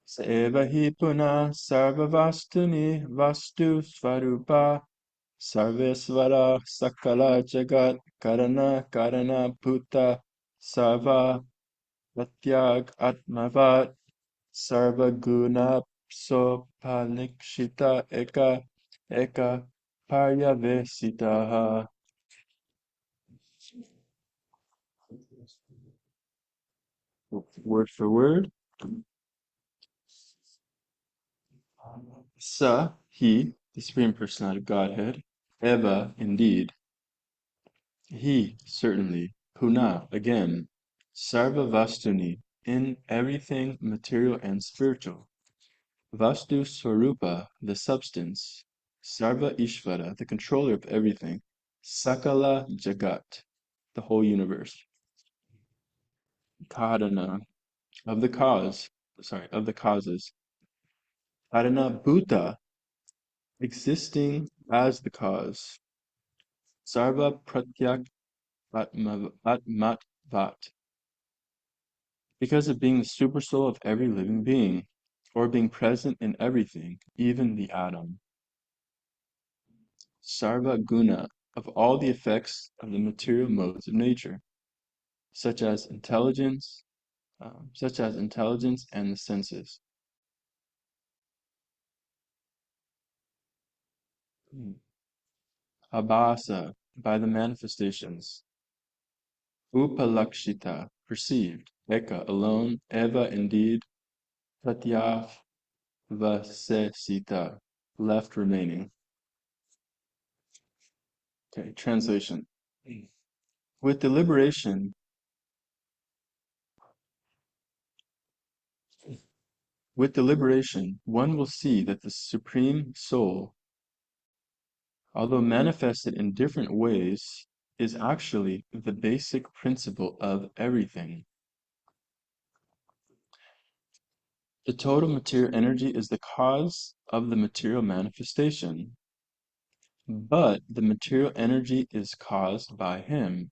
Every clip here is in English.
Seva hi puna sarvavastuni vastu svarupa sarvesvara sakala jagat karana karana bhuta sarva pratyag atmavat sarva guna sopalikshita eka eka paryavesitaha. Word for word. Sa, he, the Supreme Personality of Godhead. Eva, indeed. He, certainly. Puna, again. Sarva Vastuni, in everything material and spiritual. Vastu Swarupa, the substance. Sarva Ishvara, the controller of everything. Sakala Jagat, the whole universe. Karana, of the cause, of the causes. Karana Bhuta, existing as the cause. Sarva Pratyak Atmatvat, because of being the supersoul of every living being, or being present in everything, even the atom. Sarva Guna, of all the effects of the material modes of nature, such as intelligence and the senses. Abhasa, by the manifestations. Upalakshita, perceived. Eka, alone. Eva, indeed. Pratyavasesita, left remaining. Okay, translation. With deliberation, one will see that the Supreme Soul, although manifested in different ways, is actually the basic principle of everything. The total material energy is the cause of the material manifestation, but the material energy is caused by him.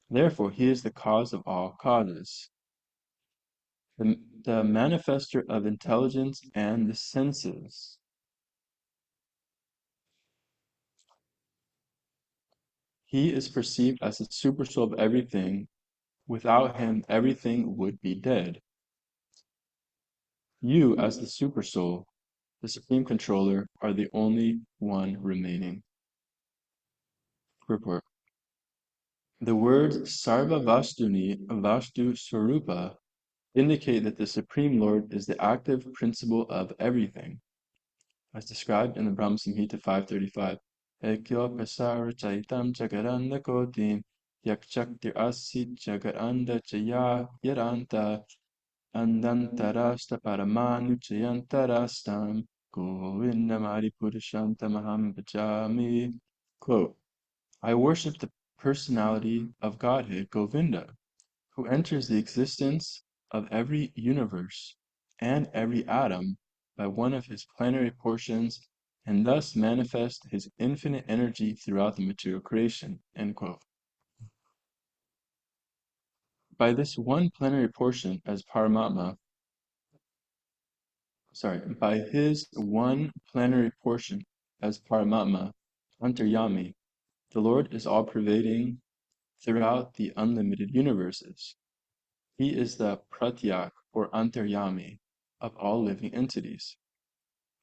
Therefore, he is the cause of all causes. The manifester of intelligence and the senses. He is perceived as the supersoul of everything. Without him, everything would be dead. You, as the supersoul, the supreme controller, are the only one remaining. Purport. The words Sarva Vastuni, Vastu Swarupa, indicate that the Supreme Lord is the active principle of everything, as described in the Brahma Samhita 535. Ekyo Pasara Chaitam Jagaranda Kotim Yakchaktir Asit Jagaranda Chaya Yaranta Andantarasta Paramanu Chayantarastam Govindamari Purushantamaham Bhajami. Quote, I worship the personality of Godhead, Govinda, who enters the existence of every universe and every atom by one of his plenary portions and thus manifests his infinite energy throughout the material creation. End quote. By this one plenary portion as Paramatma, by his one plenary portion as Paramatma, Antaryami, the Lord is all-pervading throughout the unlimited universes. He is the Pratyak or Antaryami of all living entities.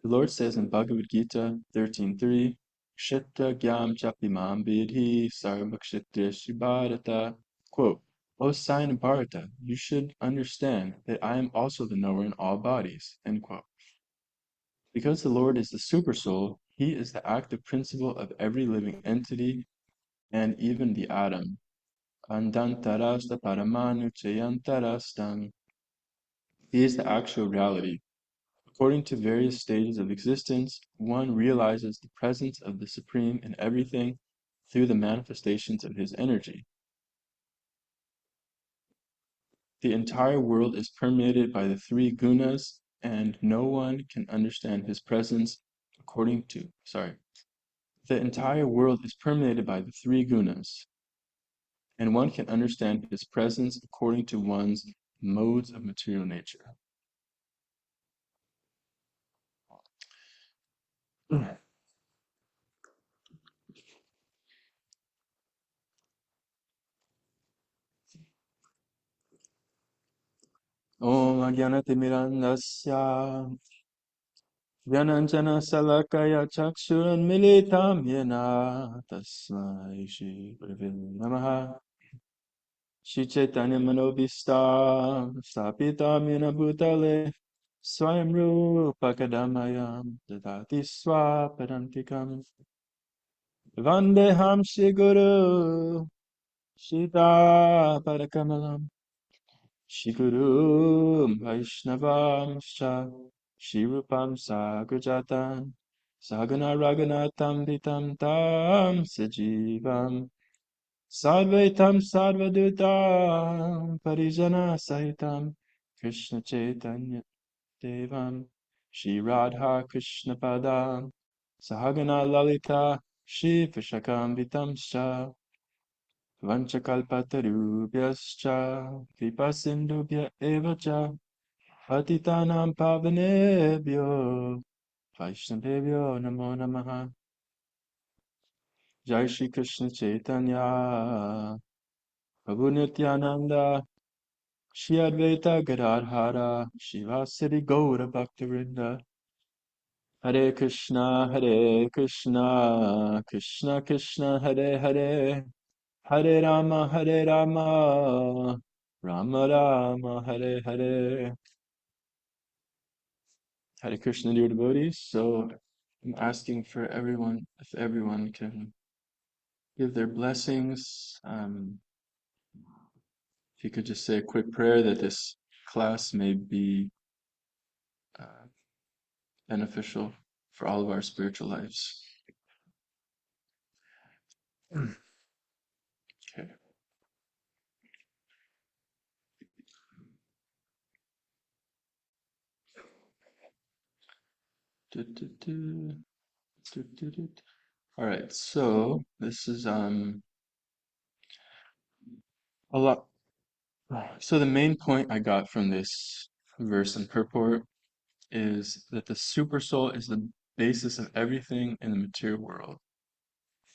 The Lord says in Bhagavad Gita 13.3, Kshetra Gyam Chapimam Vidhi Sarvakshetreshu Bharata. Quote, O sign of Bharata, you should understand that I am also the knower in all bodies. End quote. Because the Lord is the Supersoul, he is the active principle of every living entity and even the atom. Andantarasta paramanu chayantarastam. He is the actual reality. According to various stages of existence, one realizes the presence of the Supreme in everything through the manifestations of his energy. The entire world is permeated by the three gunas, and no one can understand his presence The entire world is permeated by the three gunas, and one can understand his presence according to one's modes of material nature. Om Agyanatimirandasya Vyananjana Salakaya Chakshuran Militam Yena Tasmai Shri Gurave Namaha Shri Chaitanya Manobhistam Stapitam Yena Bhutale Swayam Rupa Kadamayam Dadati Swapadantikam Vandeham Shri Guru Shita Padakamalam Shri Vaishnavam Shirupam Sagrajatan Sagana Raghunatam Vitam Tam Sajivam Sadvaitam Sadvadutam Parijana Sahitam Krishna Chaitanya Devam Shri Radha Krishna Padam Sahagana Lalita Shri Vishakam Vitam Vanchakalpatarubhyascha Kripasindubhya evacha Patitanam pavanebhyo Vaishnavebhyo namo namaha Jai Shri Krishna Chaitanya Prabhu Nityananda Shri Advaita Gadadhara Shivasari Gaura Bhaktivinoda Hare Krishna Krishna Krishna Hare Hare Hare Rama Rama Rama Hare Hare. Hare Krishna, dear devotees. So I'm asking for everyone, if everyone can give their blessings. If you could just say a quick prayer that this class may be uh, beneficial for all of our spiritual lives. Okay. Du- du- du, du. All right. So this is a lot. So the main point I got from this verse and purport is that the super soul is the basis of everything in the material world.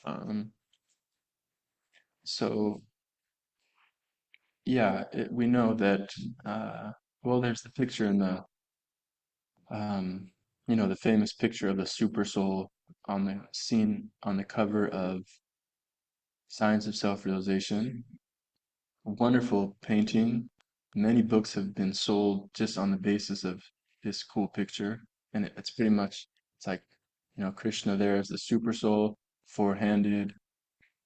Um, so yeah, we know that. Uh, well, there's the picture in the, um, the famous picture of the super soul on the scene on the cover of Science of Self-Realization. A wonderful painting. Many books have been sold just on the basis of this cool picture, and it's pretty much it's like Krishna there as the super soul, four-handed,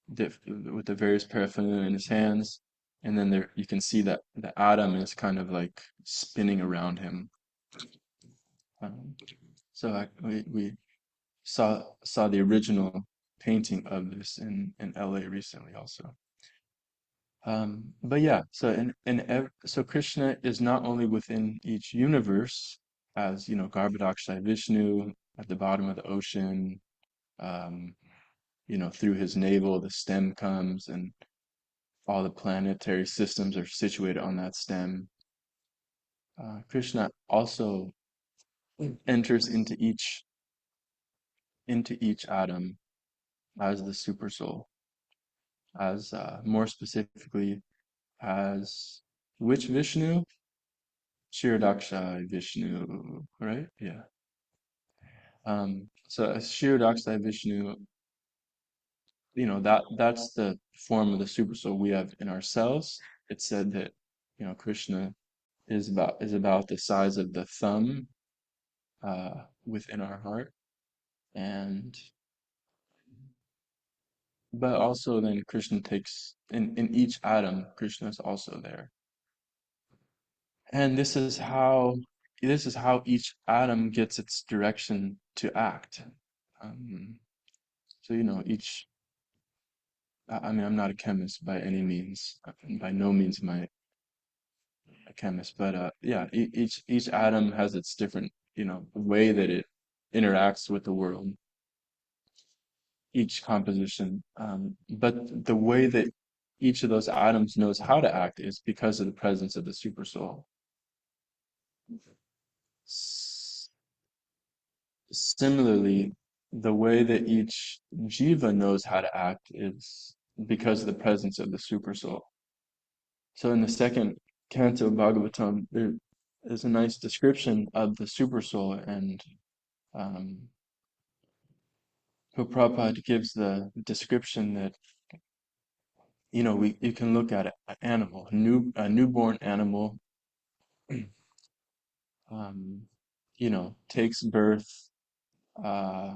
with the various paraphernalia in his hands, and then there you can see that the atom is kind of like spinning around him. Um, so we saw the original painting of this in LA recently also. But yeah, so so Krishna is not only within each universe as Garbhodakshay Vishnu at the bottom of the ocean, um, through his navel the stem comes and all the planetary systems are situated on that stem. Krishna also enters into each atom as the super soul, as more specifically as which Vishnu? Shirdaksha Vishnu, right? Yeah. So as Shirdaksha Vishnu, that's the form of the super soul we have in ourselves. It's said that Krishna is about the size of the thumb within our heart, and but also then Krishna takes in each atom, Krishna is also there, and this is how each atom gets its direction to act. Um, so each. I mean, I'm not a chemist by any means. By no means am I a chemist, but yeah, each atom has its different way that it interacts with the world, each composition. But the way that each of those atoms knows how to act is because of the presence of the supersoul. S- Similarly, the way that each jiva knows how to act is because of the presence of the super soul. So in the second canto of Bhagavatam, there is a nice description of the super soul, and um, Prabhupada gives the description that you can look at an animal, a newborn animal, um, takes birth, uh,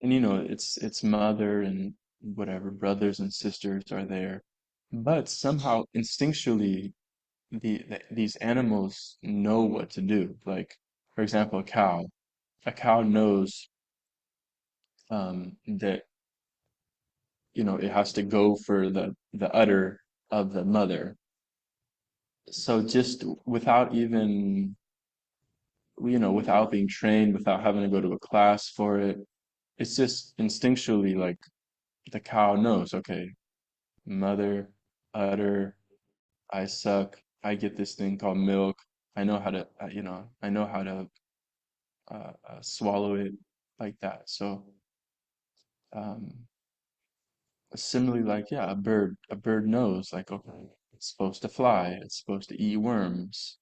and its mother and whatever brothers and sisters are there, but somehow instinctually these animals know what to do. Like, for example, a cow knows that it has to go for the udder of the mother. So just without even without being trained, without having to go to a class for it, it's just instinctually like the cow knows, okay, mother, udder, I suck, I get this thing called milk. I know how to, I know how to swallow it like that. So, um, similarly, like, yeah, a bird knows, like, okay, it's supposed to fly, it's supposed to eat worms.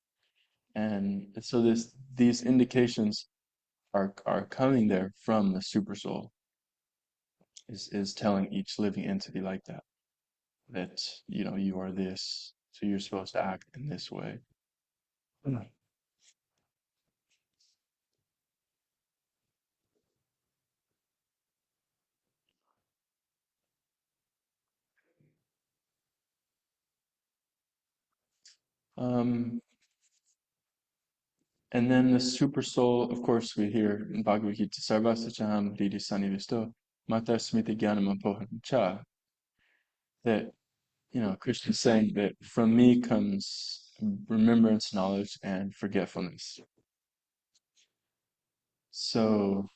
And so these indications are coming there from the super soul, is telling each living entity like that you are this, so you're supposed to act in this way. Mm. Um, and then the super soul, of course, we hear in Bhagavad Gita, Sarvasya Chaham Didi Sanivisto, Mata Smriti Jnanam Apoham Cha, that Krishna is saying that from me comes remembrance, knowledge, and forgetfulness. So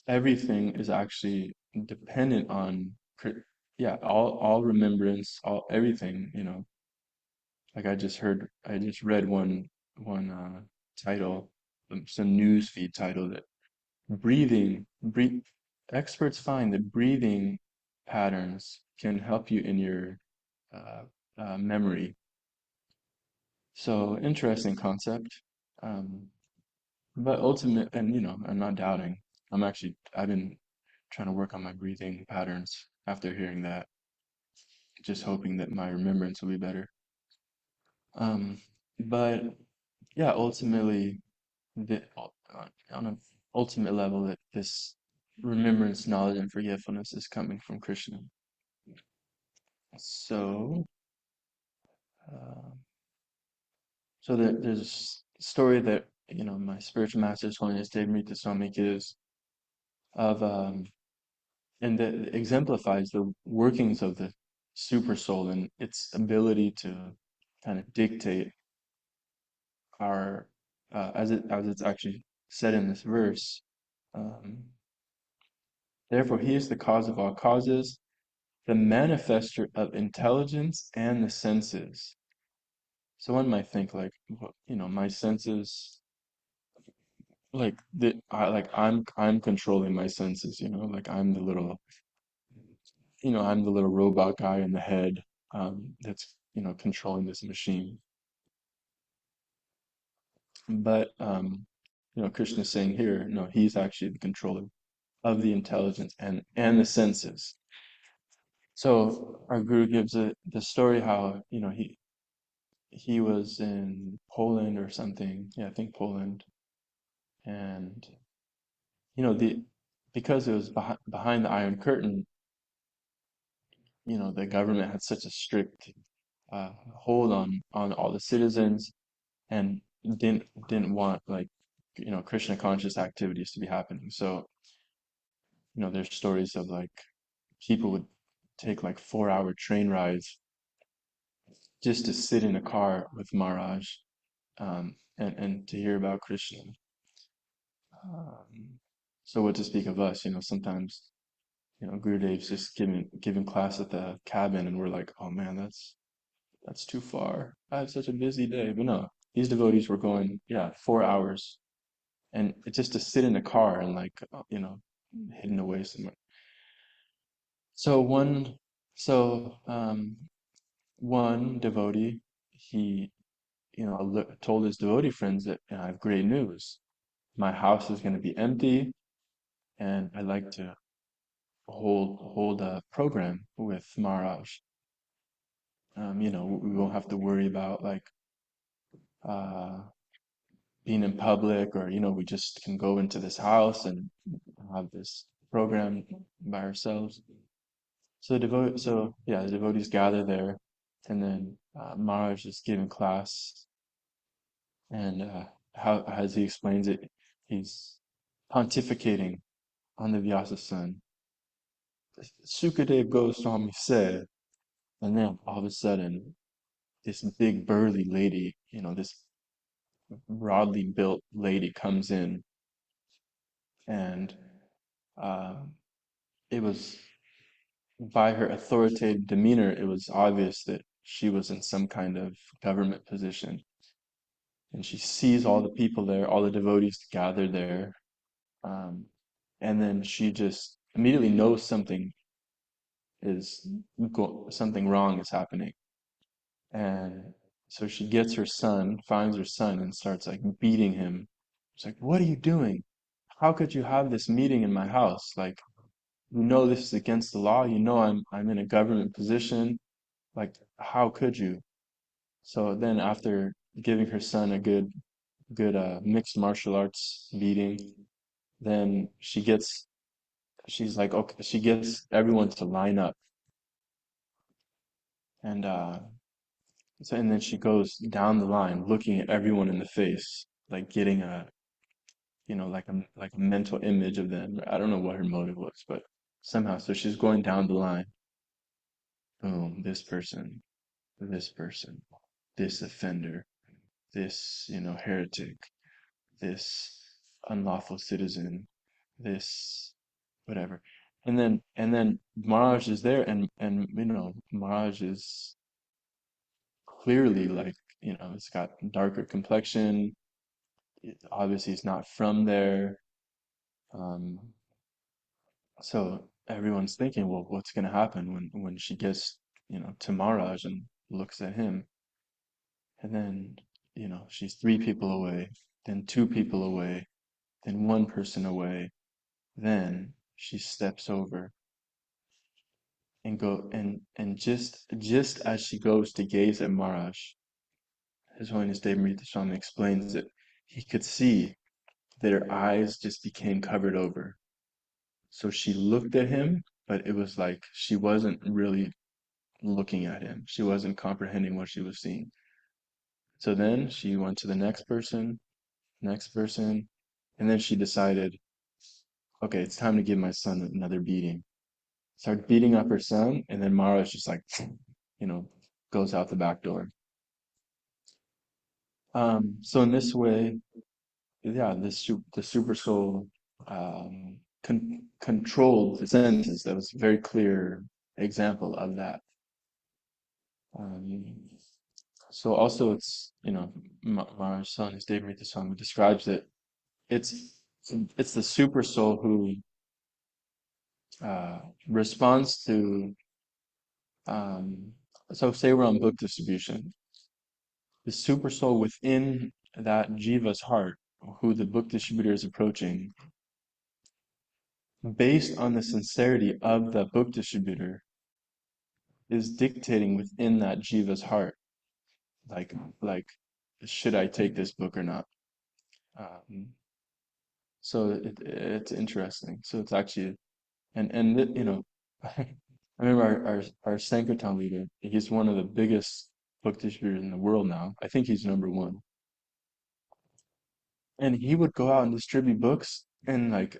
everything is actually dependent on, yeah, all remembrance, all everything. Like I just read one title, some news feed title that breathe. Experts find that breathing patterns can help you in your uh, memory. So interesting concept. Um, but ultimate, and I'm not doubting. I've been trying to work on my breathing patterns after hearing that, just hoping that my remembrance will be better. Um, but yeah, ultimately, on an ultimate level, that this remembrance, knowledge, and forgetfulness is coming from Krishna. So, uh, so there's a story that my spiritual master, Holiness Devanita Swami, gives of and that exemplifies the workings of the super soul and its ability to kind of dictate our as it's actually said in this verse. Um, Therefore, he is the cause of all causes, the manifester of intelligence and the senses. So one might think like, well, my senses, like I'm controlling my senses, like I'm the little robot guy in the head, that's controlling this machine. But Krishna is saying here, no, he's actually the controller of the intelligence and the senses. So our guru gives the story how he was in Poland or something. Yeah, I think Poland, and the because it was behind the Iron Curtain, the government had such a strict hold on all the citizens, and didn't want like Krishna conscious activities to be happening. So there's stories of like people would take like 4-hour train rides just to sit in a car with Maharaj, and to hear about Krishna. Um, so what to speak of us? Sometimes Gurudev's just giving class at the cabin, and we're like, oh man, that's too far. I have such a busy day. But no, these devotees were going, yeah, 4 hours and it's just to sit in a car and like hidden away somewhere. So so one devotee, he told his devotee friends that, I have great news. My house is going to be empty, and I'd like to hold a program with Maharaj. We won't have to worry about like uh, being in public, or we just can go into this house and have this program by ourselves. So the devotees gather there, and then Maharaj is giving class, and how as he explains it, he's pontificating on the Vyasa son. Sukadev Goswami said, and then all of a sudden, this big burly lady, this broadly built lady comes in, and um, it was by her authoritative demeanor, it was obvious that she was in some kind of government position. And she sees all the people there, all the devotees gathered there, um, and then she just immediately knows is something wrong is happening. And so she gets her son, finds her son, and starts like beating him. She's like, "What are you doing? How could you have this meeting in my house? Like, this is against the law. I'm in a government position. Like, how could you?" So then after giving her son a good mixed martial arts beating, then she's like, okay, she gets everyone to line up, and and then she goes down the line looking at everyone in the face, like getting like a mental image of them. I don't know what her motive was, but somehow, so she's going down the line. Boom, this person, this offender, this, heretic, this unlawful citizen, this whatever. And then Maharaj is there, and Maharaj is clearly like, it's got darker complexion. Obviously he's not from there. Um, so everyone's thinking, well, what's going to happen when she gets, to Maharaj and looks at him? And then, she's three people away, then two people away, then one person away. Then she steps over and just as she goes to gaze at Maharaj, His Holiness Devamarita Swami explains that he could see that her eyes just became covered over. So she looked at him, but it was like she wasn't really looking at him. She wasn't comprehending what she was seeing. So then she went to the next person, and then she decided, okay, it's time to give my son another beating. Started beating up her son, and then Mara's just like, you know, goes out the back door. So in this way, yeah, the super soul controlled the senses. That was a very clear example of that. Um, so also it's, Mara's son, his Devamarita Swami describes it. It's it's the super soul who uh, responds to um, so say we're on book distribution. The super soul within that jiva's heart, who the book distributor is approaching, based on the sincerity of the book distributor, is dictating within that jiva's heart, like like should I take this book or not? Um, so it's interesting. So it's actually I remember our Sankirtan leader. He's one of the biggest book distributors in the world now. I think he's number one. And he would go out and distribute books, and like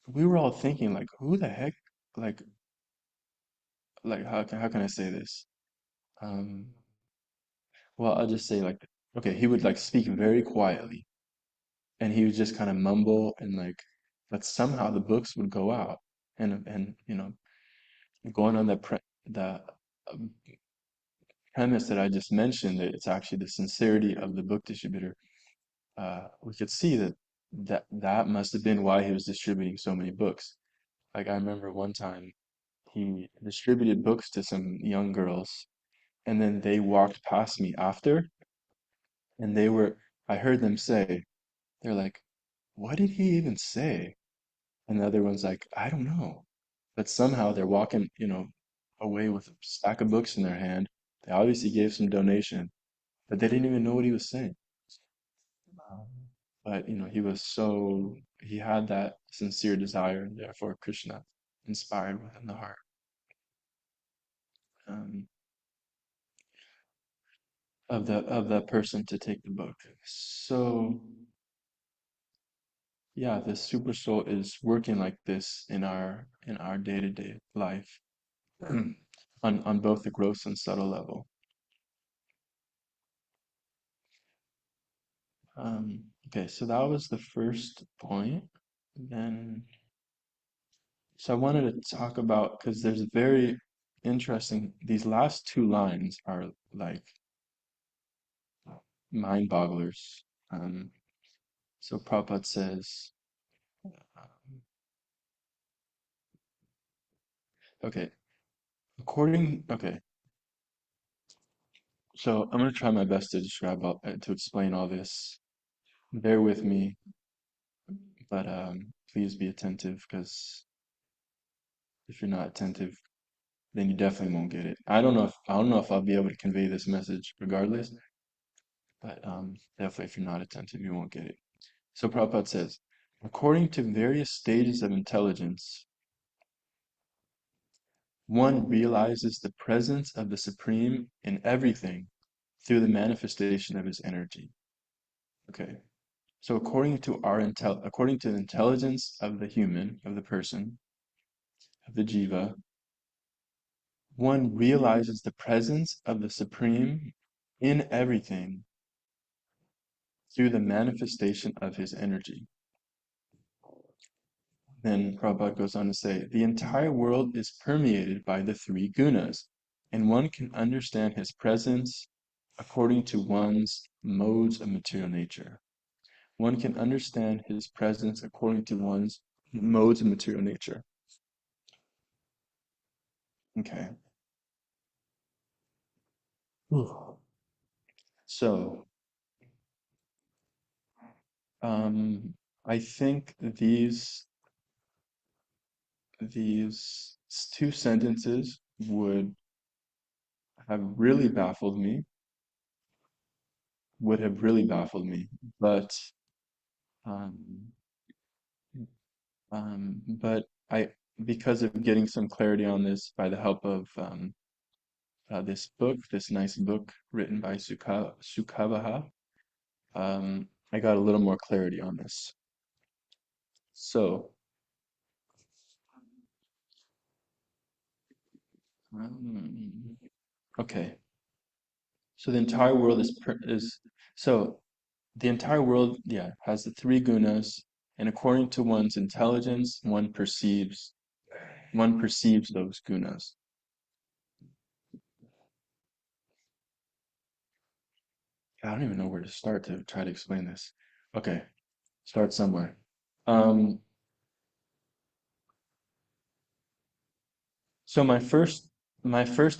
we were all thinking, like, who the heck, like, how can I say this? Um, well, I'll just say like, okay, he would like speak very quietly, and he would just kind of mumble and like, but somehow the books would go out, and going on the um, premise that I just mentioned, that it's actually the sincerity of the book distributor. we could see that must have been why he was distributing so many books. Like I remember one time he distributed books to some young girls, and then they walked past me after, and I heard them say, they're like, what did he even say? And the other one's like, I don't know. But somehow they're walking, away with a stack of books in their hand. They obviously gave some donation, but they didn't even know what he was saying. Um, But, he had that sincere desire, and therefore Krishna inspired within the heart. Um, of that person to take the book. So yeah, the super soul is working like this in our day-to-day life, on both the gross and subtle level. Okay, so that was the first point. Then, so I wanted to talk about, because there's very interesting, these last two lines are like mind bogglers. Um, so Prabhupada says, okay, okay, so I'm going to try my best to to explain all this. Bear with me, but please be attentive, because if you're not attentive, then you definitely won't get it. I don't know if I'll be able to convey this message regardless, but definitely if you're not attentive, you won't get it. So Prabhupada says, according to various stages of intelligence, one realizes the presence of the Supreme in everything through the manifestation of his energy. Okay. So according to the intelligence of the human, of the person, of the jiva, one realizes the presence of the Supreme in everything through the manifestation of his energy. Then Prabhupada goes on to say, the entire world is permeated by the three gunas, and one can understand his presence according to one's modes of material nature. One can understand his presence according to one's modes of material nature. Okay. Whew. So, I think these two sentences would have really baffled me, but um, but I, because of getting some clarity on this by the help of this nice book written by Sukavaha, I got a little more clarity on this. So, um, okay. So the entire world so the entire world, yeah, has the three gunas, and according to one's intelligence, one perceives those gunas. I don't even know where to start to try to explain this. Okay, start somewhere. Um, so my first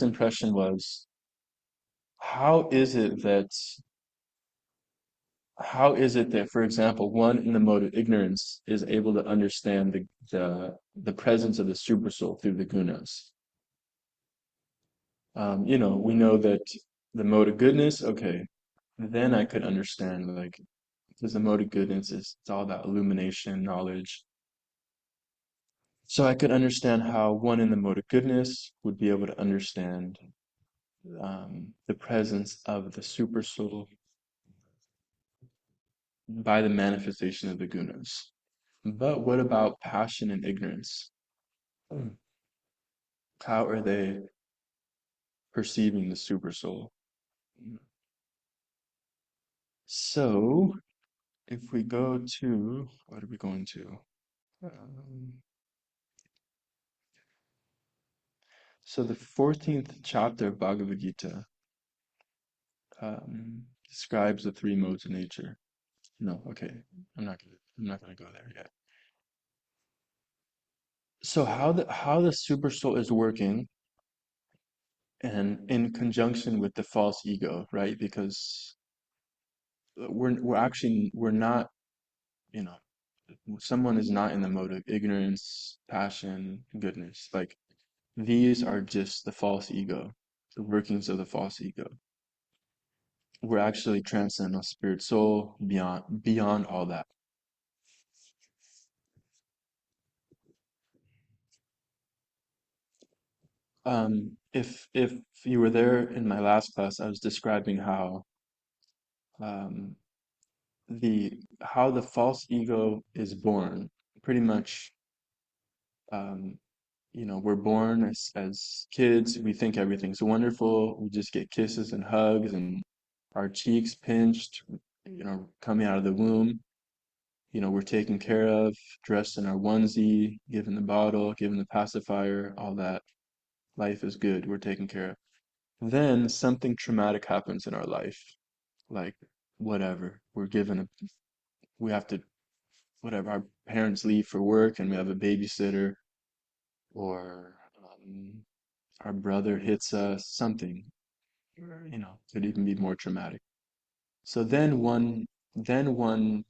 impression was, how is it that for example, one in the mode of ignorance is able to understand the presence of the supersoul through the gunas? We know that the mode of goodness, okay, then I could understand, like, because the mode of goodness is it's all about illumination, knowledge. So I could understand how one in the mode of goodness would be able to understand the presence of the supersoul by the manifestation of the gunas. But what about passion and ignorance? How are they perceiving the supersoul? So, if we go to, what are we going to? Um, so the 14th chapter of Bhagavad Gita describes the three modes of nature. No, okay. I'm not gonna go there yet. So how the super soul is working and in conjunction with the false ego, right? Because we're not, you know, someone is not in the mode of ignorance, passion, goodness. Like these are just the false ego, the workings of the false ego. We're actually transcendental spirit soul beyond all that. If you were there in my last class, I was describing um, how the false ego is born. Pretty much, um, we're born as kids. We think everything's wonderful. We just get kisses and hugs and our cheeks pinched, coming out of the womb. We're taken care of, dressed in our onesie, given the bottle, given the pacifier, all that. Life is good. We're taken care of. Then something traumatic happens in our life, like whatever. We have to, whatever, our parents leave for work and we have a babysitter, or our brother hits us, something, or, could even be more traumatic. So then one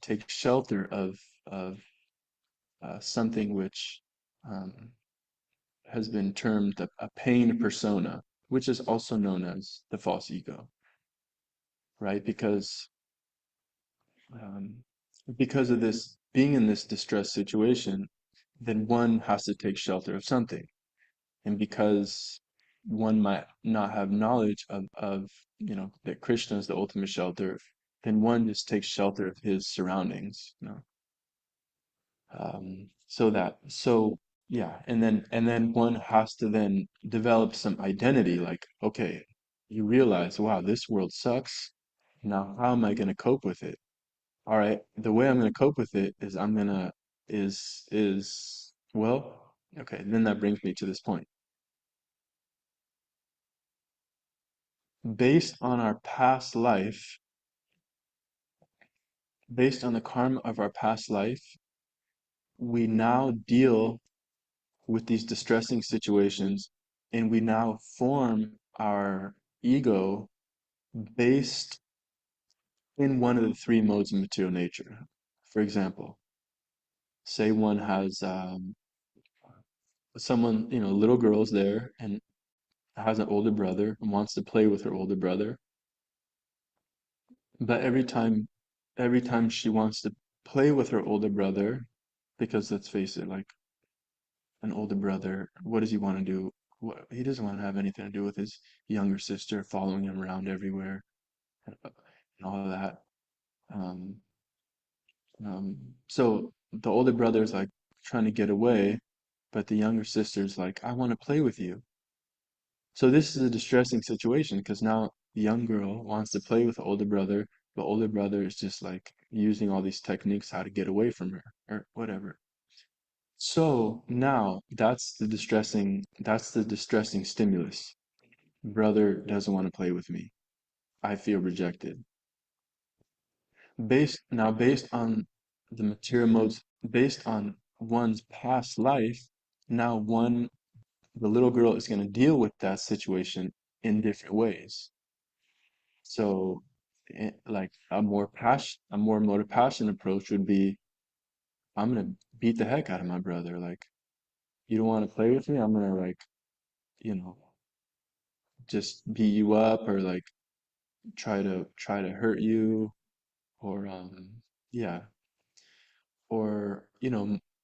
takes shelter of something which um, has been termed a pain persona, which is also known as the false ego, right? Um, because of this being in this distress situation, then one has to take shelter of something. And because one might not have knowledge of that Krishna is the ultimate shelter, then one just takes shelter of his surroundings. So yeah, and then one has to then develop some identity, like, okay, you realize, wow, this world sucks. Now, how am I going to cope with it? All right, the way I'm going to cope with it is I'm going to is well, okay, then that brings me to this point. Based on our past life, based on the karma of our past life, we now deal with these distressing situations and we now form our ego based in one of the three modes of material nature. For example, say one has someone, little girl's there and has an older brother and wants to play with her older brother, but every time she wants to play with her older brother, because let's face it, like an older brother, what does he want to do? He doesn't want to have anything to do with his younger sister following him around everywhere and all of that. Um, so the older brother's like trying to get away, but the younger sister's like, I want to play with you. So this is a distressing situation because now the young girl wants to play with the older brother. The older brother is just like using all these techniques how to get away from her or whatever. So now that's the distressing stimulus. Brother doesn't want to play with me. I feel rejected. Based on the material modes, based on one's past life, now the little girl is going to deal with that situation in different ways. So, like a more motive passion approach would be, I'm gonna beat the heck out of my brother. Like, you don't want to play with me? I'm gonna like, you know, just beat you up or like try to hurt you or yeah, or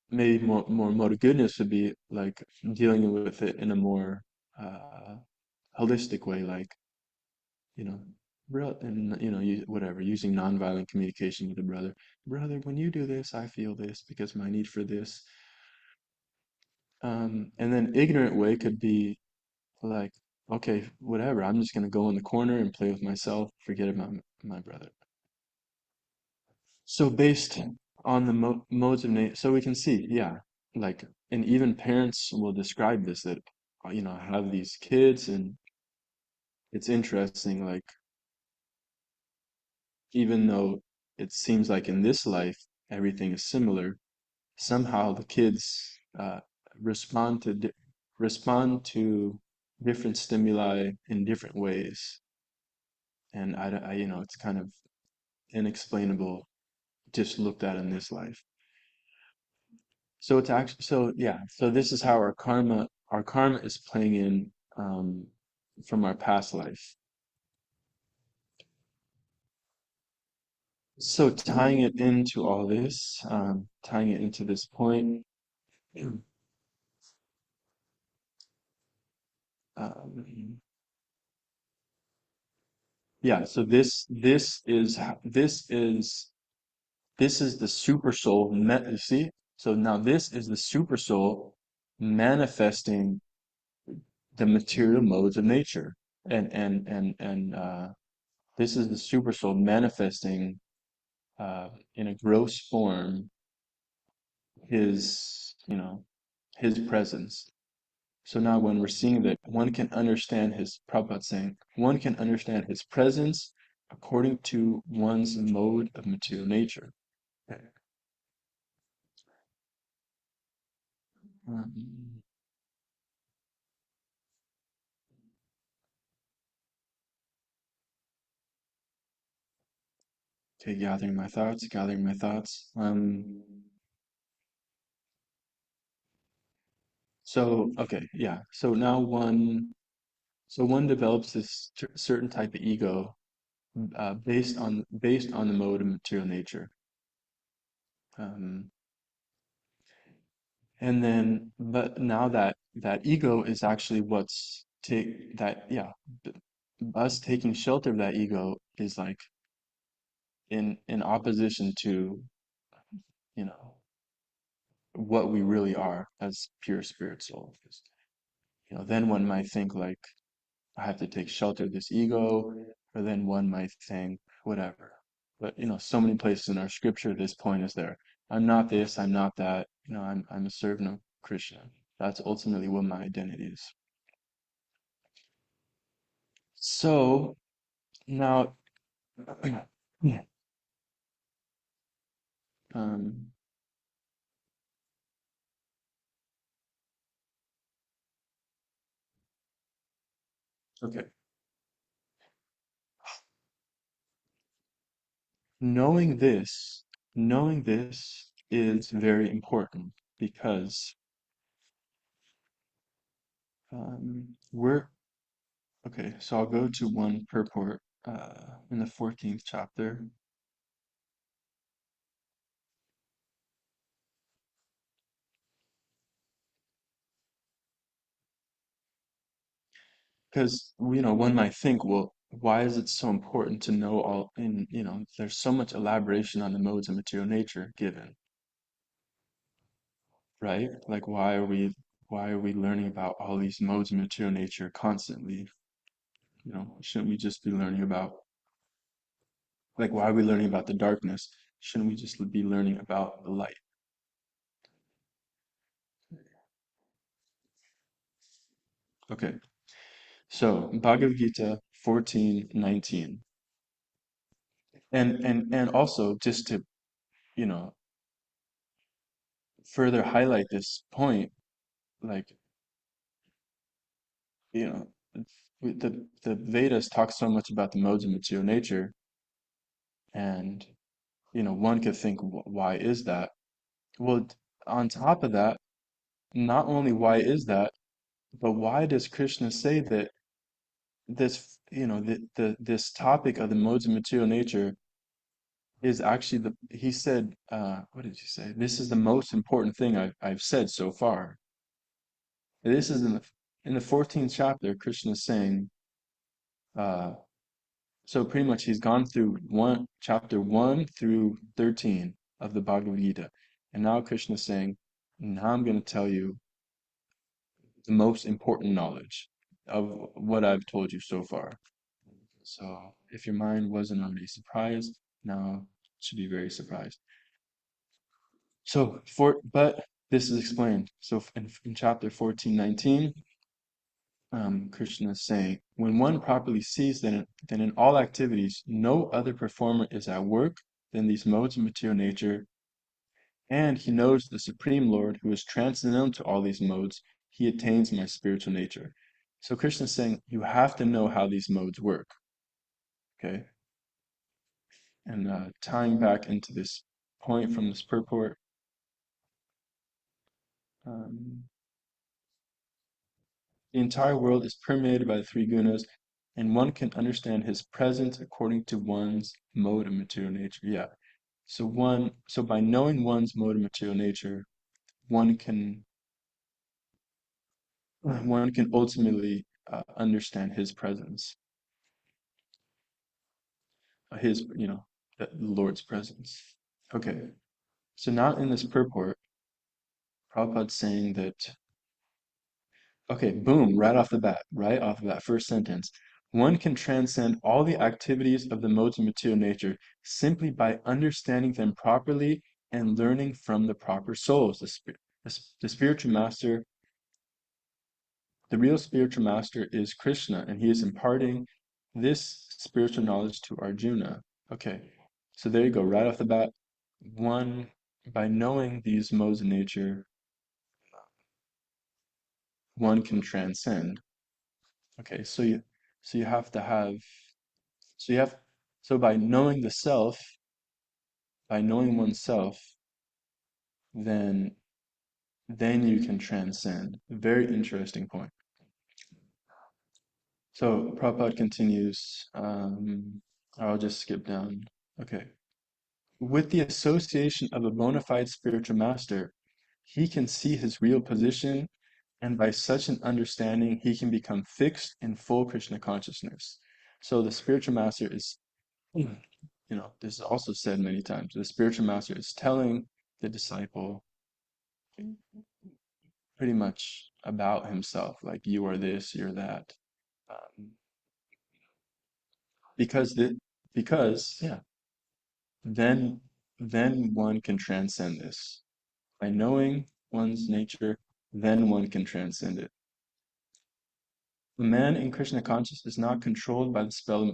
maybe more mode of goodness would be like dealing with it in a more uh holistic way, like you know and whatever, using nonviolent communication with a brother. Brother, when you do this, I feel this because my need for this. And then ignorant way could be like, okay, whatever, I'm just gonna go in the corner and play with myself, forget about my brother. So based on the modes of nature, so we can see, yeah, like, and even parents will describe this, that have these kids, and it's interesting, like, even though it seems like in this life everything is similar. Somehow the kids respond to respond to different stimuli in different ways, and it's kind of inexplainable just looked at in this life. So it's actually so yeah. So this is how our karma is playing in from our past life. So tying it into all this, tying it into this point, um, yeah. So this is the super soul. You see? So now this is the super soul manifesting the material modes of nature, and this is the super soul manifesting in a gross form his presence. So now when we're seeing that, one can understand Prabhupada saying, one can understand his presence according to one's mode of material nature. Okay. Um, okay, gathering my thoughts. Okay, yeah. So one develops this certain type of ego based on the mode of material nature. Um, and then, but now that ego is actually what's take that yeah, b- us taking shelter of that ego is like in opposition to you know what we really are as pure spirit soul. 'Cause, then one might think like I have to take shelter of this ego, or then one might think whatever. But so many places in our scripture, this point is there. I'm not this, I'm not that. I'm a servant of Krishna. That's ultimately what my identity is. So now, um, okay, knowing this, knowing this is very important because we're okay. So I'll go to one purport in the 14th chapter. Because, one might think, well, why is it so important to know all there's so much elaboration on the modes of material nature given, right? Like why are we learning about all these modes of material nature constantly? Shouldn't we just be learning about like why are we learning about the darkness? Shouldn't we just be learning about the light? Okay. So Bhagavad Gita 14:19. And also just to, you know, further highlight this point, like you know the Vedas talk so much about the modes of material nature, and one could think, Why is that?" Well, on top of that, not only why is that, but why does Krishna say that this topic of the modes of material nature is actually he said, what did he say? This is the most important thing I've said so far. This is in the 14th chapter. Krishna is saying, uh, so pretty much he's gone through chapter 1 through 13 of the Bhagavad Gita. And now Krishna is saying, now I'm going to tell you the most important knowledge of what I've told you so far. So if your mind wasn't already surprised, now it should be very surprised. But this is explained. So in chapter 14:19, Krishna is saying, when one properly sees that in all activities, no other performer is at work, than these modes of material nature, and he knows the Supreme Lord who is transcendental to all these modes, he attains my spiritual nature. So Krishna is saying you have to know how these modes work, okay? And tying back into this point from this purport, um, the entire world is permeated by the three gunas, and one can understand his presence according to one's mode of material nature. Yeah. So by knowing one's mode of material nature, one can one can ultimately understand his presence, his, the Lord's presence. Okay. So now in this purport, Prabhupada's saying that, okay, boom, right off the bat, first sentence. One can transcend all the activities of the modes of material nature simply by understanding them properly and learning from the proper souls. The spiritual master, the real spiritual master is Krishna, and he is imparting this spiritual knowledge to Arjuna. Okay, so there you go, right off the bat. One, by knowing these modes of nature, one can transcend. Okay, so you have to have so you have so by knowing the self, by knowing oneself, then you can transcend. Very interesting point. So Prabhupada continues, I'll just skip down. Okay. With the association of a bona fide spiritual master, he can see his real position, and by such an understanding, he can become fixed in full Krishna consciousness. So the spiritual master is, this is also said many times. The spiritual master is telling the disciple pretty much about himself, like you are this, you're that. Um, because the because yeah, then one can transcend this. By knowing one's nature, then one can transcend it. The man in Krishna consciousness is not controlled by the spell.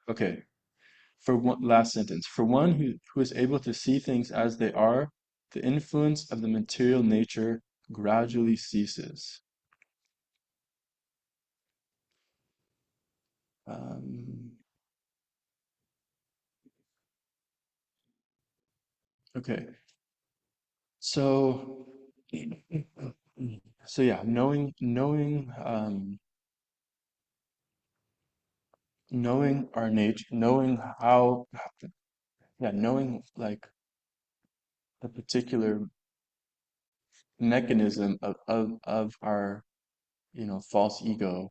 Okay, for one last sentence. For one who is able to see things as they are, the influence of the material nature gradually ceases. Um, okay, so yeah, knowing our nature, knowing how, yeah, knowing like the particular mechanism of our, false ego.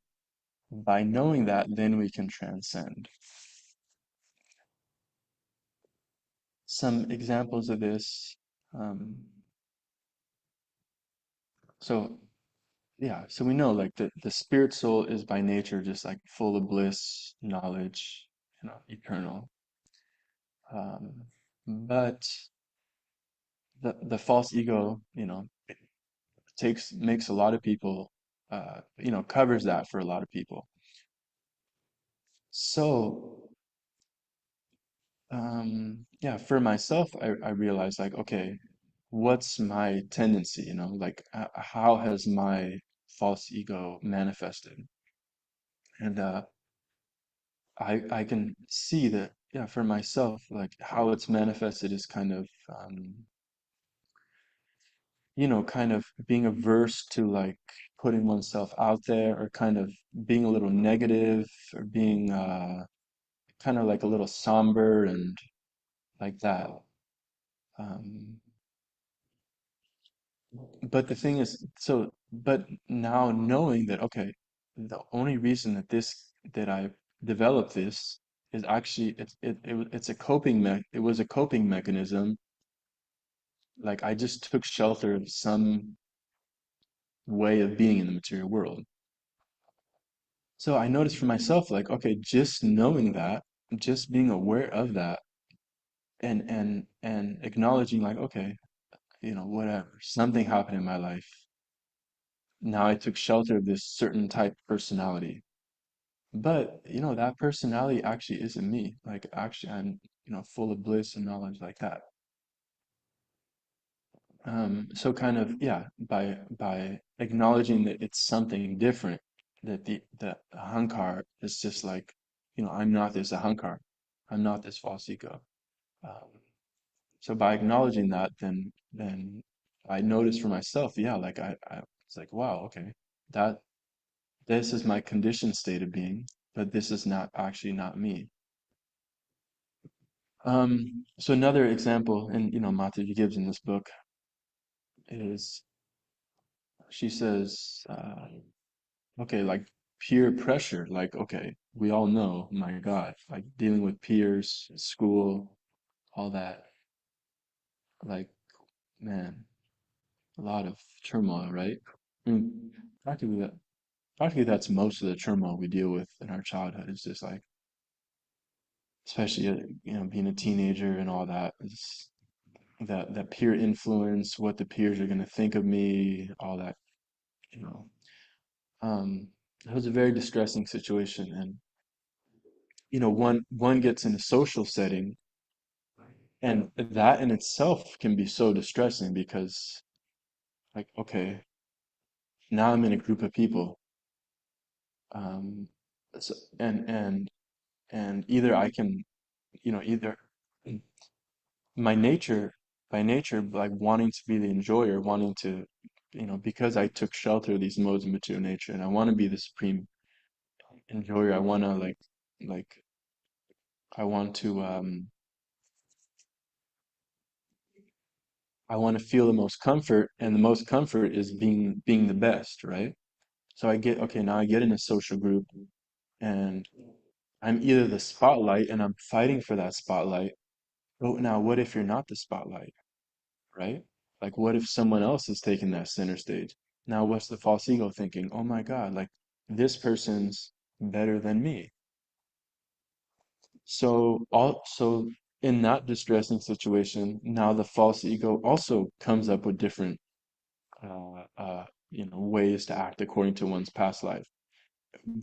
By knowing that, then we can transcend. Some examples of this. Um, so yeah, so we know like the spirit soul is by nature just like full of bliss, knowledge, eternal. Um, but the false ego, makes a lot of people, covers that for a lot of people. So yeah, for myself, I realized like, okay, what's my tendency, like how has my false ego manifested? And I can see that, yeah, for myself, like how it's manifested is kind of, kind of being averse to like putting oneself out there, or kind of being a little negative, or being kind of like a little somber and like that. Um, but the thing is, but now knowing that, okay, the only reason that I developed this is actually it's a it was a coping mechanism. Like I just took shelter of some way of being in the material world. So I noticed for myself, like, okay, just knowing that, just being aware of that, and acknowledging, like, okay, whatever, something happened in my life. Now I took shelter of this certain type of personality. But, that personality actually isn't me. Like, actually, I'm, full of bliss and knowledge like that. So kind of, yeah, by acknowledging that it's something different, that the ahankar is just like, I'm not this ahankar. I'm not this false ego. Um, so by acknowledging that, then I notice for myself, yeah, like it's like, wow, okay, that this is my conditioned state of being, but this is not actually not me. So another example, and Mataji gives in this book is she says, okay, like peer pressure, like okay, we all know, my God, like dealing with peers, school, all that, like man, a lot of turmoil, right? I mean, practically that, practically that's most of the turmoil we deal with in our childhood. It's just like, especially being a teenager and all that. It's that peer influence, what the peers are going to think of me, all that, you know. Um, it was a very distressing situation, and one gets in a social setting, and that in itself can be so distressing because, like, okay, now I'm in a group of people, um, so, and either I can, either my nature, by nature, like wanting to be the enjoyer, wanting to, because I took shelter of these modes of material nature, and I want to be the supreme enjoyer. I want to like I want to I want to feel the most comfort, and the most comfort is being the best, right? So I get okay, now I get in a social group, and I'm either the spotlight, and I'm fighting for that spotlight. But now, what if you're not the spotlight, right? Like, what if someone else is taking that center stage? Now, what's the false ego thinking? Oh my God, like this person's better than me. So in that distressing situation, now the false ego also comes up with different ways to act according to one's past life.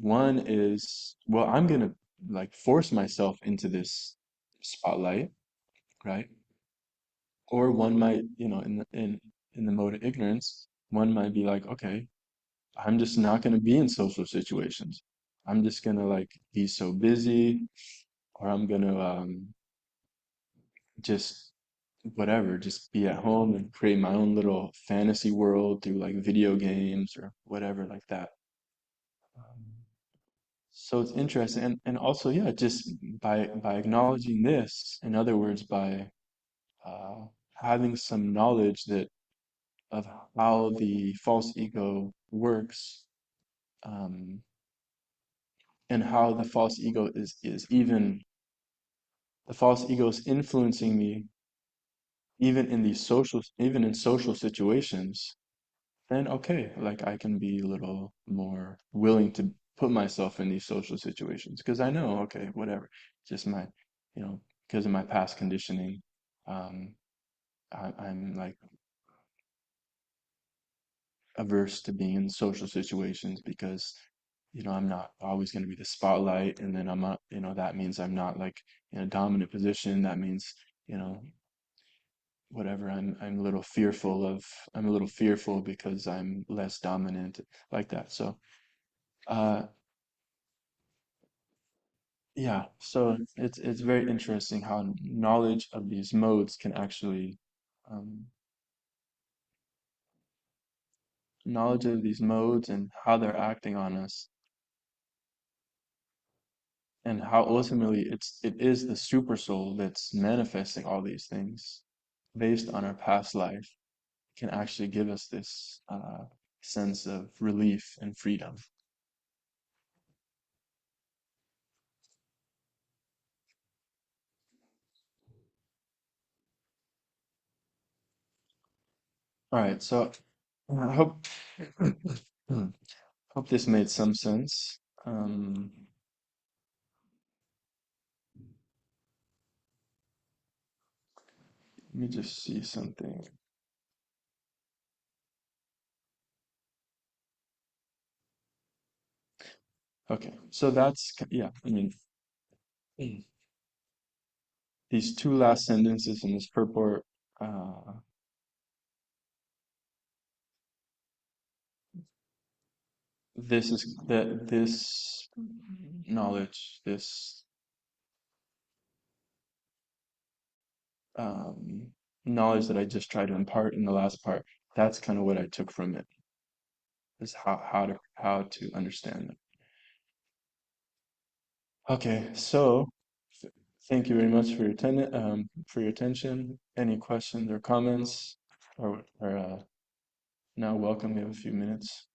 One is, well, I'm gonna like force myself into this spotlight, right? Or one might, in the mode of ignorance, one might be like, okay, I'm just not gonna be in social situations. I'm just gonna like be so busy, or I'm gonna just whatever, just be at home and create my own little fantasy world through like video games or whatever like that. Um, So it's interesting, and also, yeah, just by acknowledging this, in other words, by uh, having some knowledge that of how the false ego works, um, and how the false ego is even the false ego is influencing me even in social situations, then okay, like I can be a little more willing to put myself in these social situations because I know, okay, whatever, just my, you know, because of my past conditioning, um, I'm like averse to being in social situations because, I'm not always going to be the spotlight, and then I'm not, that means I'm not like in a dominant position. That means, you know, whatever. I'm a little fearful because I'm less dominant like that. So. Uh, Yeah, so it's very interesting how knowledge of these modes can actually um, knowledge of these modes and how they're acting on us, and how ultimately it is the super soul that's manifesting all these things based on our past life can actually give us this sense of relief and freedom. All right, so I hope hope this made some sense. Let me just see something. Okay, so that's, yeah, I mean, these two last sentences in this purport, uh, this knowledge, this um, knowledge that I just tried to impart in the last part, that's kind of what I took from it, is how to understand it. Okay, so thank you very much for your for your attention. Any questions or comments, or now welcome. We have a few minutes.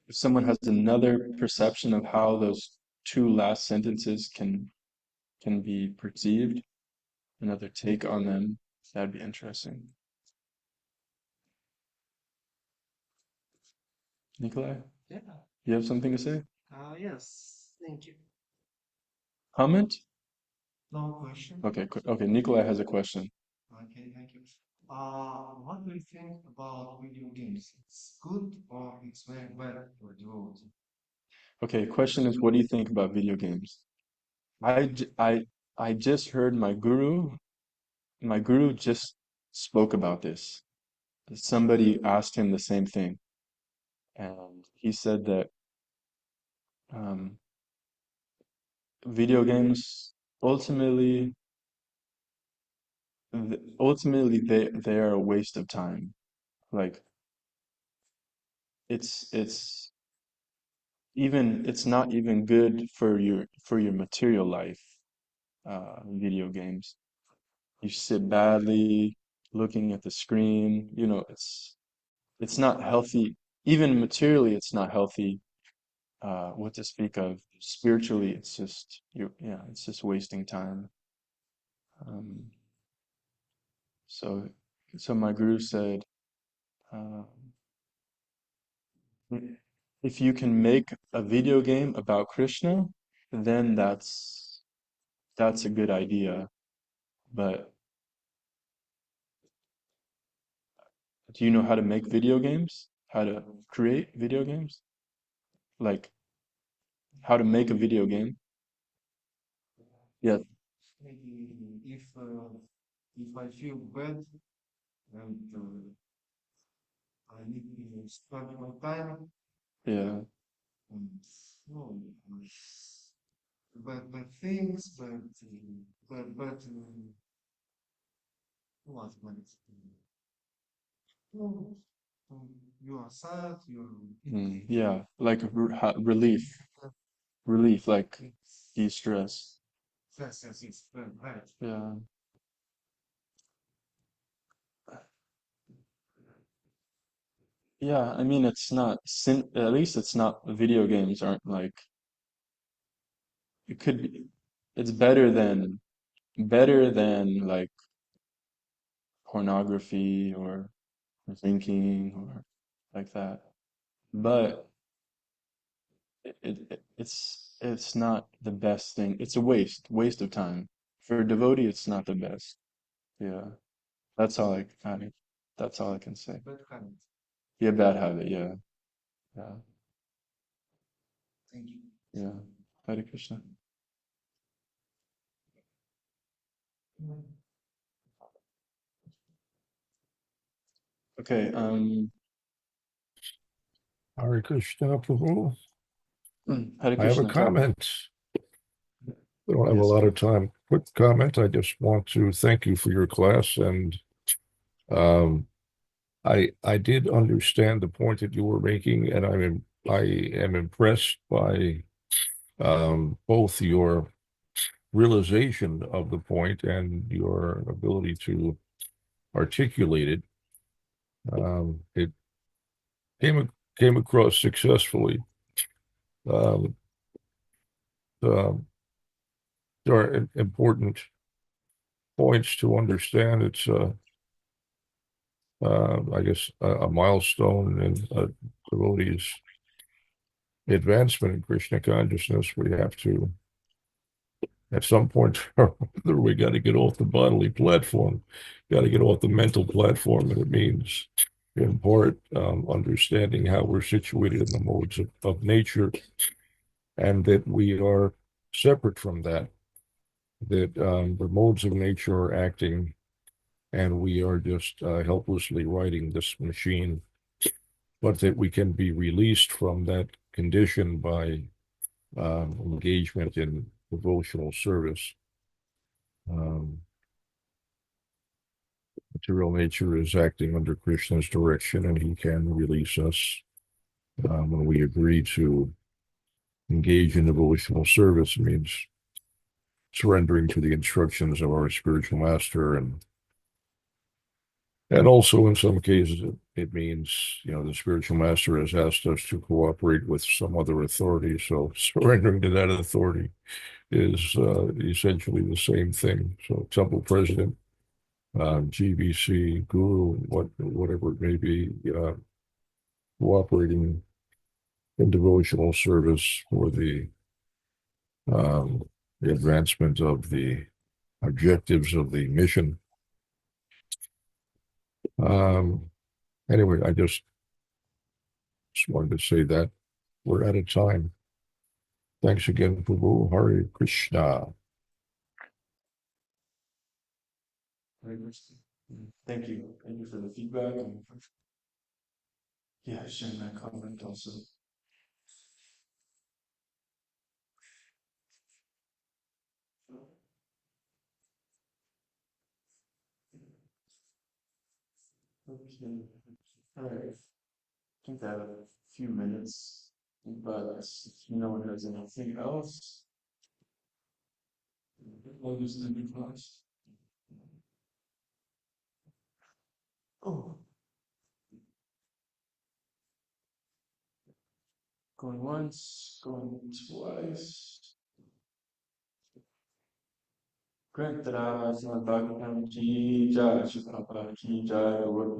If someone has another perception of how those two last sentences can be perceived, another take on them, that'd be interesting. Nikolai, Yeah. you have something to say? Yes. Thank you. Comment? No question. Okay, okay. Nikolai has a question. Okay, thank you. What do you think about video games? It's good or it's very bad for devotee? Okay, question is, what do you think about video games? I, j- I, I just heard my guru just spoke about this. Somebody asked him the same thing, and he said that um, video games ultimately, ultimately they are a waste of time. Like it's it's not even good for your material life. Video games. You sit badly looking at the screen. You know, it's not healthy. Even materially, it's not healthy. What to speak of spiritually, it's just yeah, it's just wasting time. Um, so so my guru said, uh, if you can make a video game about Krishna, then that's a good idea. But do you know how to make video games? How to create video games? Like how to make a video game? Yeah, Maybe if I feel bad and I need to spend my time yeah, on no, bad things, but what no, you are sad, yeah. Like relief, relief, like de-stress. yes, yes, right. Yeah, yeah. I mean, it's not at least it's not video games aren't like it could be. It's better than like pornography or drinking or like that. But it's not the best thing. It's a waste of time. For a devotee, it's not the best. Yeah, that's all that's all I can say. Bad habit. Yeah, bad habit. Yeah, yeah, Thank you. yeah. Hare Krishna. Okay. Hare Krishna Prabhu. Hare I have a Krishna. Talk. comment. We don't have a Yes, lot of please. time. Quick comment. I just want to thank you for your class, and um, I did understand the point that you were making, and I am impressed by both your realization of the point and your ability to articulate it. It came across successfully. Um, um, there are important points to understand. It's I guess a milestone in a devotee's advancement in Krishna consciousness. We have to at some point or other, we got to get off the bodily platform, got to get off the mental platform, and it means, in part, understanding how we're situated in the modes of nature, and that we are separate from that, that the modes of nature are acting, and we are just helplessly riding this machine, but that we can be released from that condition by engagement in devotional service. Um, Material nature is acting under Krishna's direction, and he can release us when we agree to engage in devotional service. It means surrendering to the instructions of our spiritual master, and also in some cases it means, the spiritual master has asked us to cooperate with some other authority, so surrendering to that authority is essentially the same thing. So temple president, GBC, guru, whatever it may be, cooperating in devotional service for um, the advancement of the objectives of the mission. Um, anyway, I just wanted to say that we're out of time. Thanks again, Prabhu. Hare Krishna. Hare Krishna. Thank you. Thank you for the feedback and for, yeah, sharing that comment also. Okay. All right. I think I have a few minutes, but if no one has anything else, we'll use the new class. Oh, going once, going twice. Grant that I, Srimad Bhagavatam ki jai, Srila Prabhupada ki jai, Lord,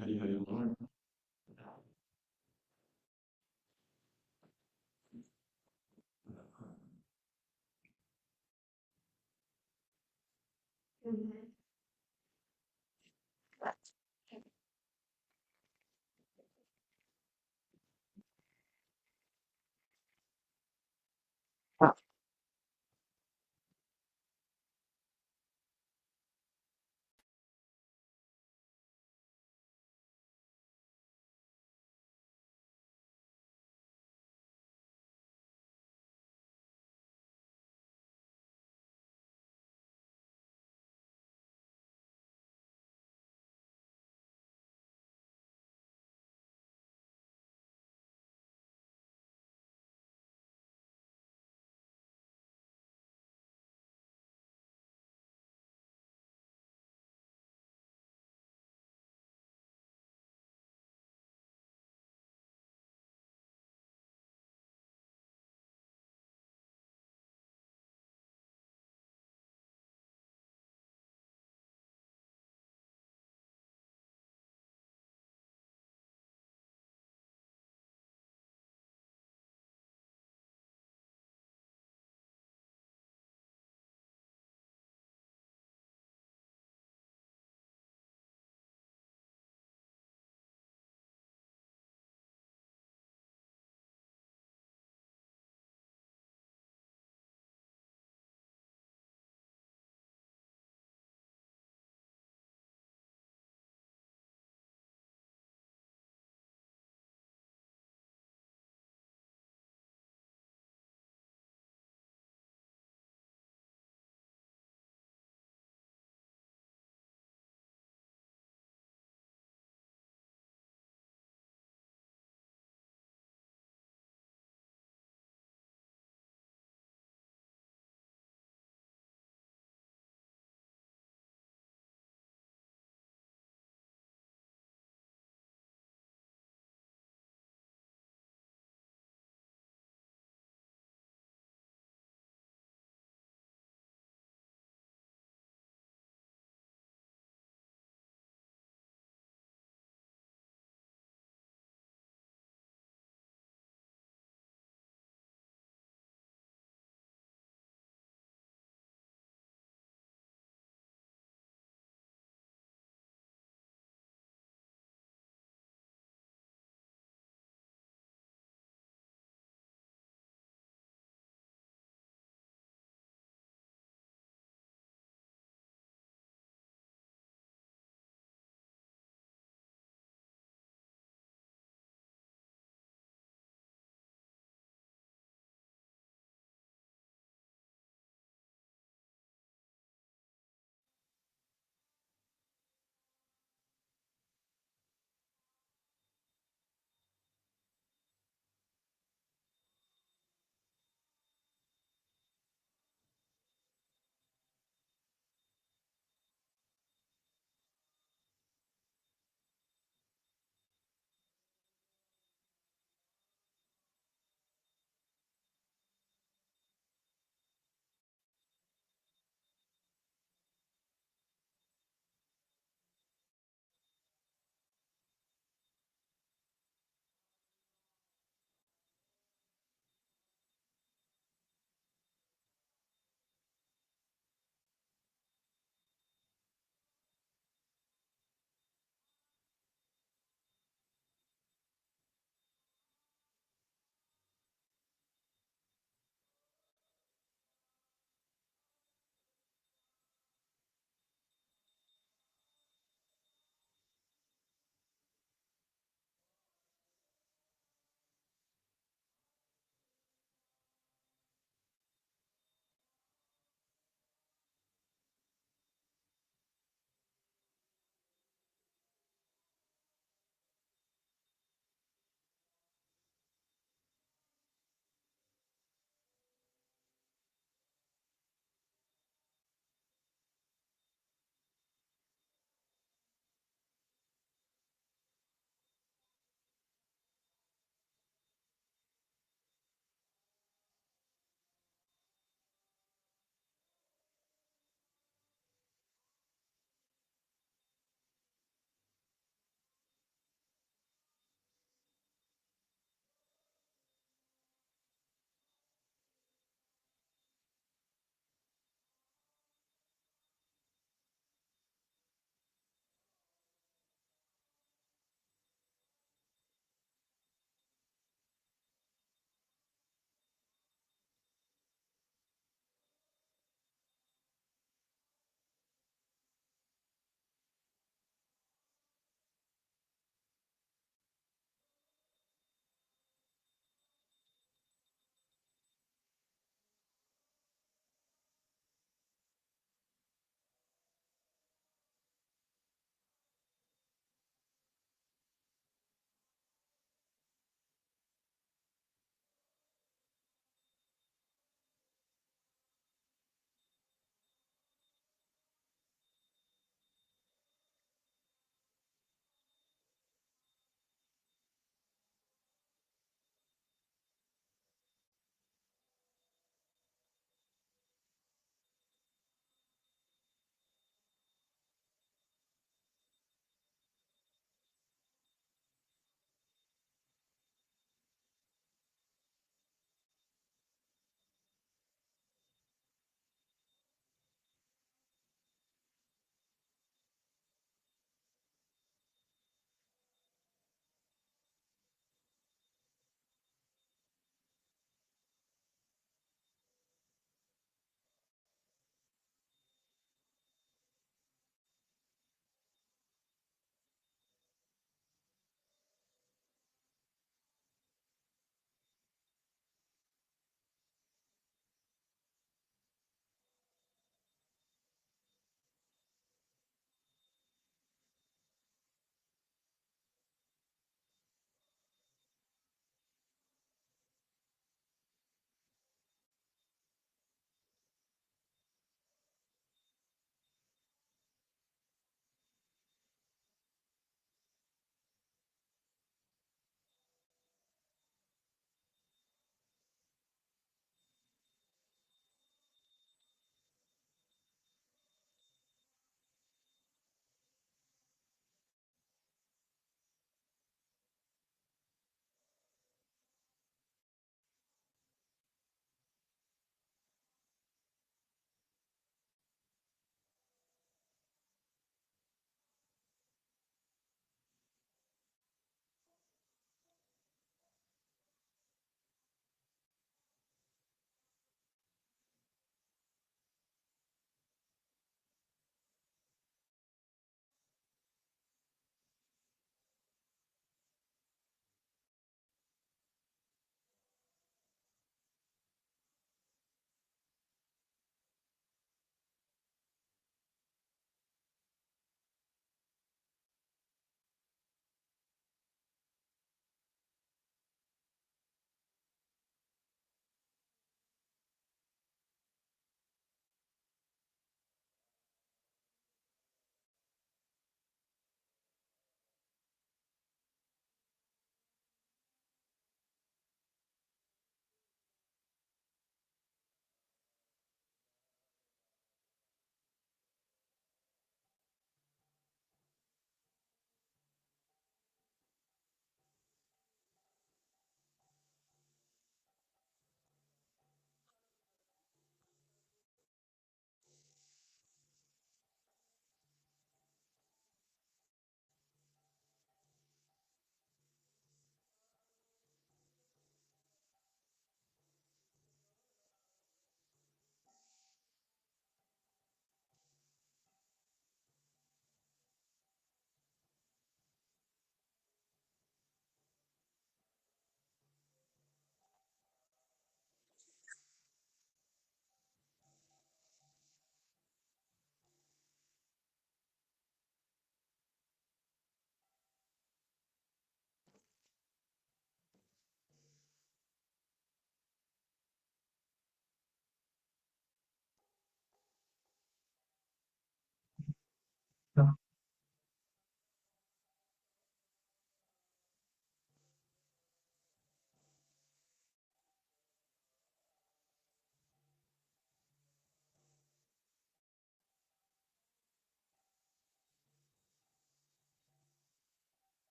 Hari Hari Lord.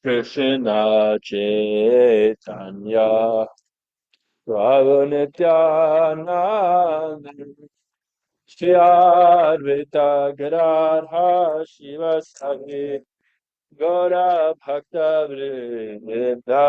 Krishna Chaitanya Prabhu Nityananda Shri Advaita Gadadhar Shivasati Gaura Bhakta Vrinda.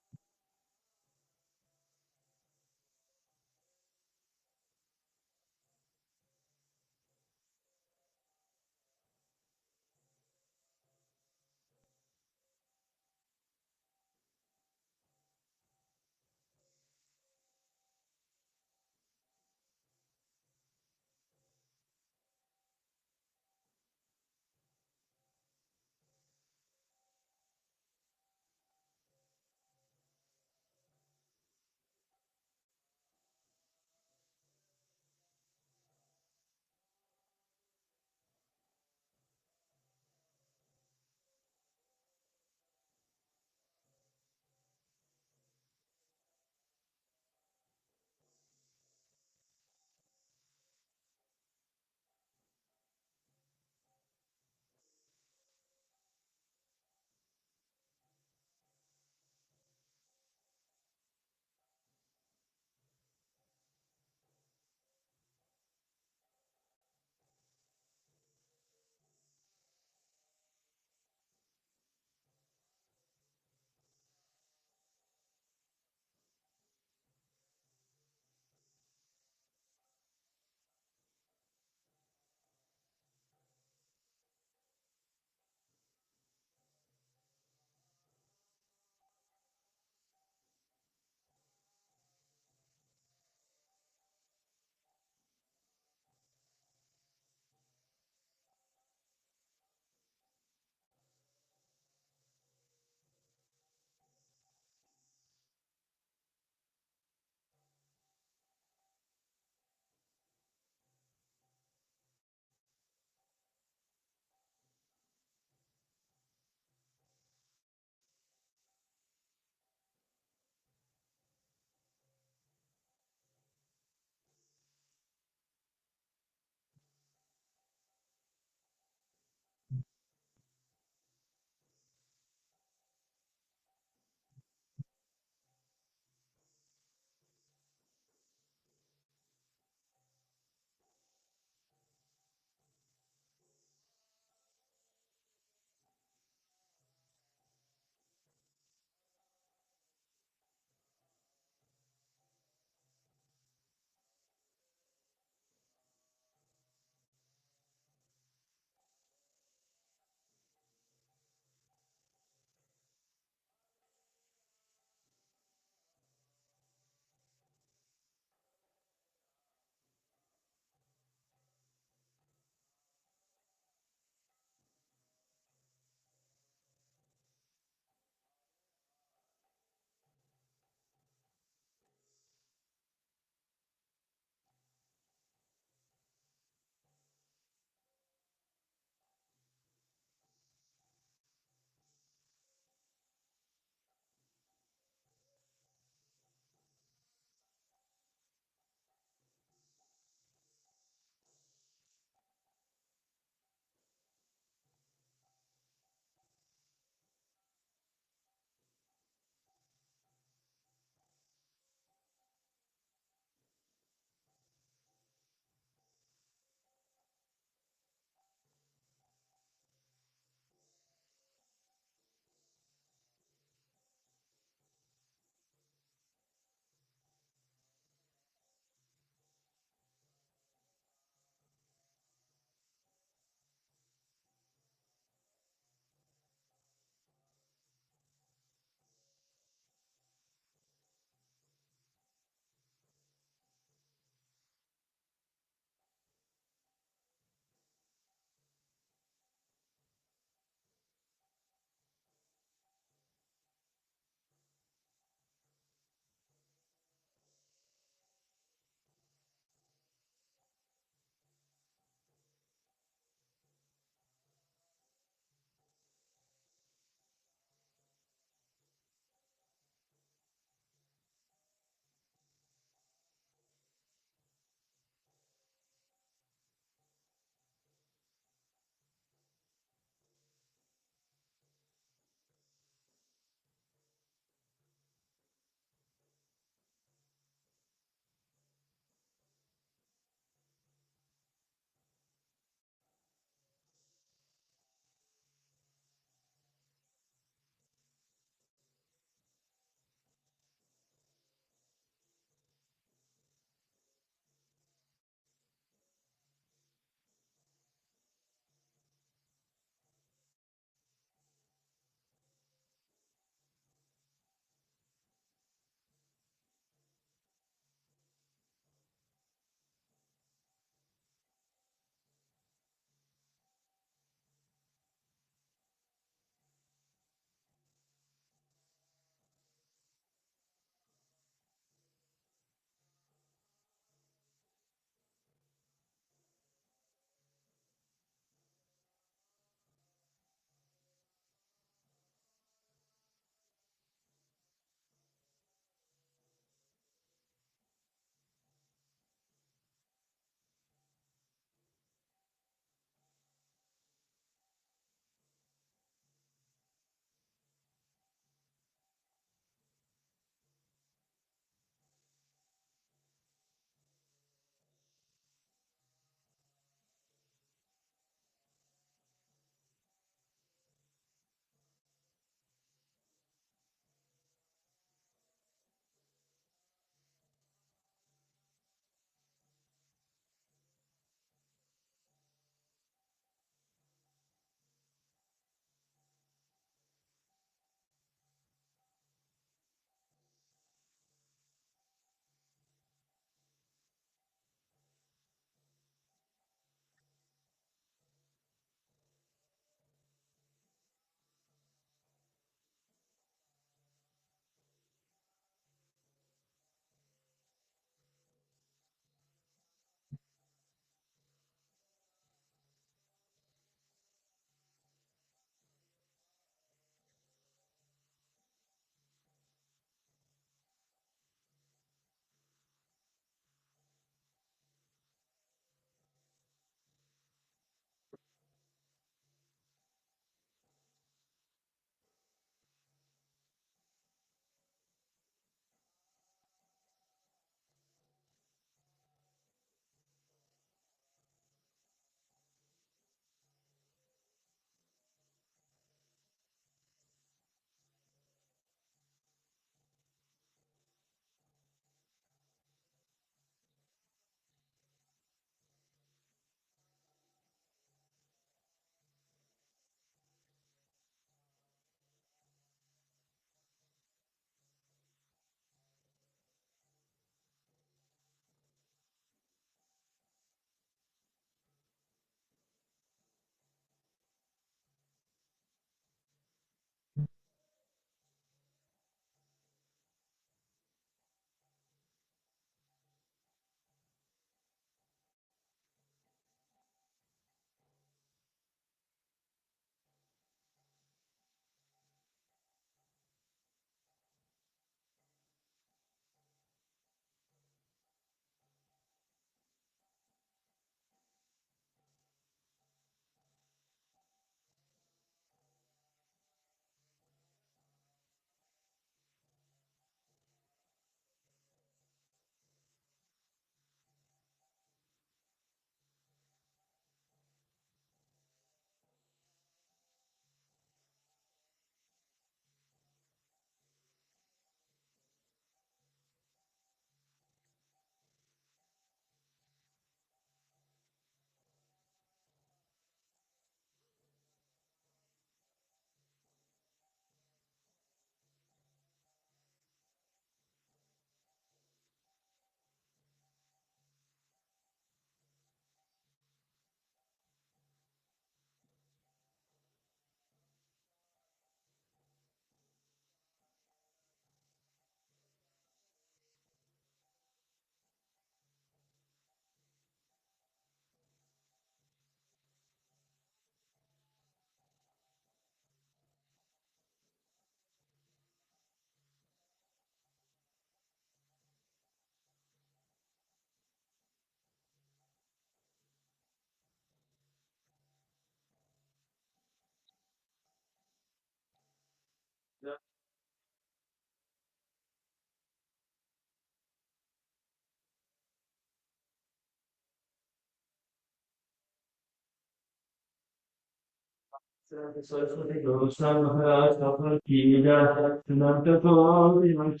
Saraswati Goswami Maharaj Thakur ki jai, Sananta Goswami Maharaj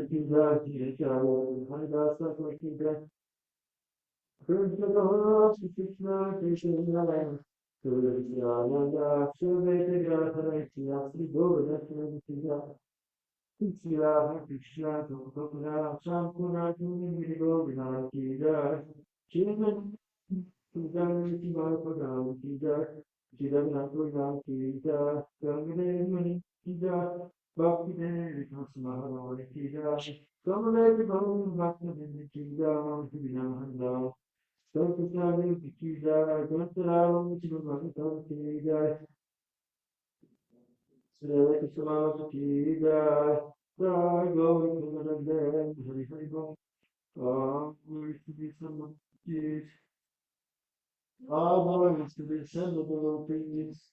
ki jai, Haridas Thakur ki jai, Krishna Goswami Krishna Krishna Suryananda Survete Gatharaya Sri Govardhana ki jai, Krishna Krishna Gopura Sampura Tumi Govardhana ki jai, Srimad Sundar ki Bhagavatam ki jai, Jidamnapuram ki jai, Gangadevani ki jai, Bhaktidevi Maharaj ki jai, Kamadevi Bhaktidevi ki jai, Vinamhanda, Sarkasari ki jai, Gantaravam Chivamata ki jai, Sri Krishna ki jai, Jai Gauri Kumarande, Hari Hari Bom, Glory to be someone is, all glories to the assembled things.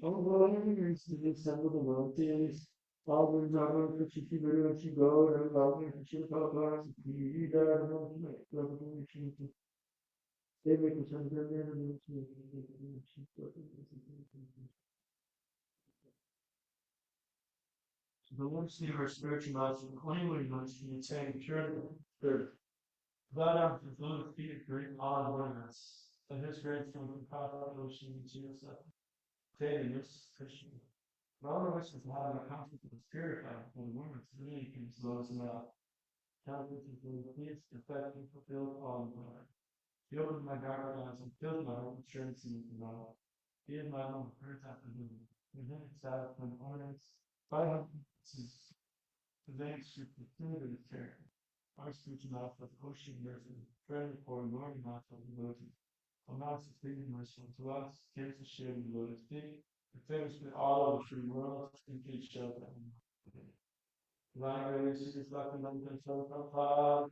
All glories to the assembled mountains. All the Java to Chikibu and Chigo and Lava and Chipapa, Ida and Revolution. They make us understand. The Lord see our spiritual lives and claiming us in the same purity. Third, God after the Lord feet great awe among us. The His great from the power of ocean and Jesus. Daily use Christian. All of us is having a conflict with the spirit from the woman really can slows enough. Counting to the please, effect, and fulfill all of my. Filled with my guardians and filled my own assurance in the law. Be in my own hurt after him. Within itself and ornaments. By him, the veins should continue to care. Our spiritual life of ocean mercy, friendly for morning life of the devoted. Amounts of being merciful to us, gives a share in the Lord's feet, and favors with all of the free world, and gives shelter. Divine grace is left in them so from far.